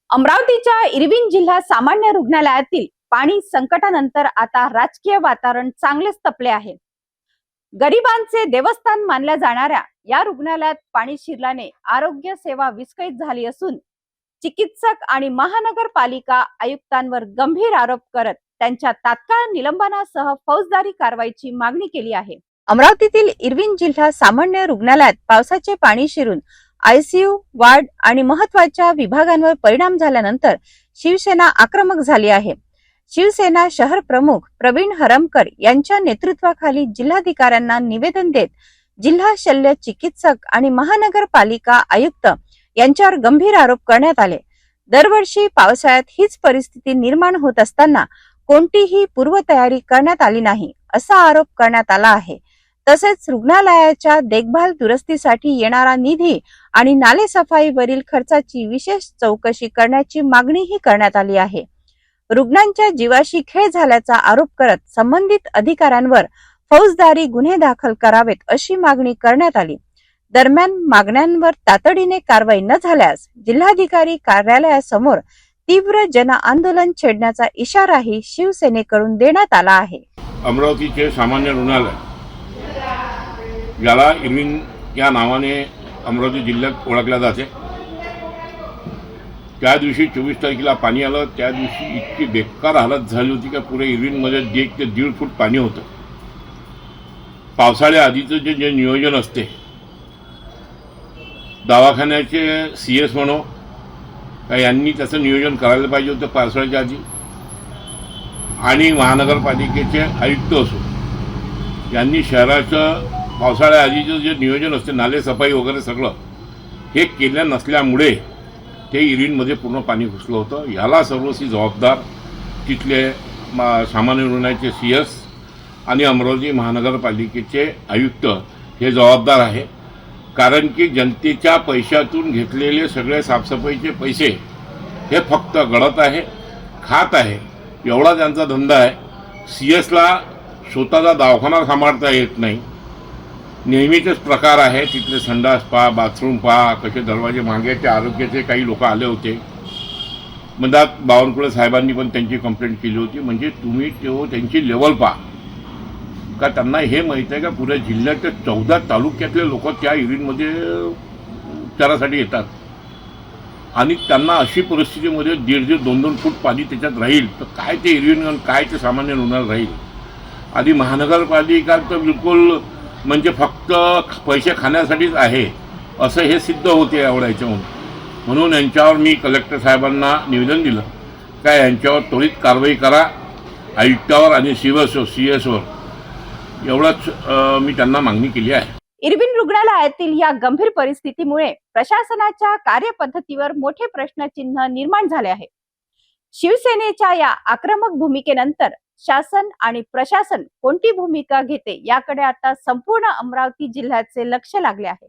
अमरावतीच्या इरविन जिल्हा सामान्य रुग्णालयातील पाणी संकटानंतर आता राजकीय वातावरण चांगलेच तपले आहे। गरिबांचे देवस्थान मानल्या जाणाऱ्या या रुग्णालयात पाणी शिरल्याने आरोग्य सेवा विस्कळीत झाली असून चिकित्सक आणि महानगरपालिका आयुक्तांवर गंभीर आरोप करत त्यांच्या तात्काळ निलंबनासह फौजदारी कारवाईची मागणी केली आहे। अमरावतीतील इरविन जिल्हा सामान्य रुग्णालयात पावसाचे पाणी शिरून आयसीयू वार्ड आणि महत्त्वाच्या विभागांवर परिणाम झाल्यानंतर शिवसेना आक्रमक झाली आहे। शिवसेना शहर प्रमुख प्रवीण हरमकर यांच्या नेतृत्वाखाली जिल्हाधिकाऱ्यांना निवेदन देत जिल्हा शल्य चिकित्सक आणि महानगरपालिका आयुक्त यांच्यावर गंभीर आरोप करण्यात आले। दरवर्षी पावसाळ्यात हीच परिस्थिती निर्माण होत असताना कोणतीही पूर्वतयारी करण्यात आली नाही असा आरोप करण्यात आला आहे। तसेच रुग्णालयाच्या देखभाल दुरुस्तीसाठी येणारा निधी आणि नालेसफाईवरील खर्चाची विशेष चौकशी करण्याची मागणीही करण्यात आली आहे। रुग्णांच्या जीवाशी खेळ झाल्याचा आरोप करत संबंधित अधिकाऱ्यांवर फौजदारी गुन्हे दाखल करावेत अशी मागणी करण्यात आली। दरम्यान मागण्यांवर तातडीने कारवाई न झाल्यास जिल्हाधिकारी कार्यालयासमोर तीव्र जन आंदोलन छेडण्याचा इशाराही शिवसेनेकडून देण्यात आला आहे। अमरावतीचे सामान्य रुग्णालय याला इरविन या नावाने अमरावती जिल्ह्यात ओळखले जाते। त्या दिवशी 24 तारखेला पाणी आलं, त्या दिवशी इतकी बेकार हालत झाली होती की पुरे इरविनमध्ये 1 ते 1.5 फूट पाणी होतं। पावसाळ्या आधीचं जे नियोजन असते दवाखान्याचे CS म्हणो का यांनी त्याचं नियोजन करायला पाहिजे होतं पावसाळ्याच्या आधी, आणि महानगरपालिकेचे आयुक्त असो यांनी शहराचं पावसाळ्या आधीचं जे नियोजन असते नाले सफाई वगैरे सगळं हे केलं नसल्यामुळे ते इरविनमध्ये पूर्ण पाणी घुसलं होतं। ह्याला सर्वस्वी जबाबदार तिथले सामान्य रुग्णालयाचे CS आणि अमरावती महानगरपालिकेचे आयुक्त हे जबाबदार आहे। कारण की जनतेच्या पैशातून घेतलेले सगळे साफसफाईचे पैसे हे फक्त गळत आहे, खात आहे, एवढा त्यांचा धंदा आहे। CSला स्वतःचा दवाखाना सांभाळता येत नाही, नेहमीचेच प्रकार आहे तिथले संडास पहा, बाथरूम पहा, कसे दरवाजे मागायचे। आरोग्याचे काही लोक आले होते, मधात बावनकुळे साहेबांनी पण त्यांची कंप्लेंट केली होती। म्हणजे तुम्ही त्यांची लेवल पहा का, त्यांना हे माहीत आहे का पुऱ्या जिल्ह्याच्या 14 तालुक्यातले लोक त्या इरविनमध्ये उपचारासाठी येतात आणि त्यांना अशी परिस्थितीमध्ये 1.5 ते 2 फूट पाणी त्याच्यात राहील तर काय ते इरविन काय ते सामान्य रुग्णालय राहील। आधी महानगरपालिका तर बिलकुल म्हणजे फक्त पैसे खाण्यासाठीच आहे असं हे सिद्ध होते एवढ्या ह्याच्याहून। म्हणून यांच्यावर मी कलेक्टर साहेबांना निवेदन दिलं काय यांच्यावर त्वरित कारवाई करा, आयुक्तावर आणि CSवर, एवढंच मी त्यांना मागणी केली आहे। इरविन रुग्णालयातील या गंभीर परिस्थितीमुळे प्रशासनाच्या कार्यपद्धतीवर मोठे प्रश्नचिन्ह निर्माण झाले आहे। शिवसेनेच्या या आक्रमक भूमिकेनंतर शासन आणि प्रशासन कोणती भूमिका घेते याकडे आता संपूर्ण अमरावती जिल्ह्याचे लक्ष लागले आहे।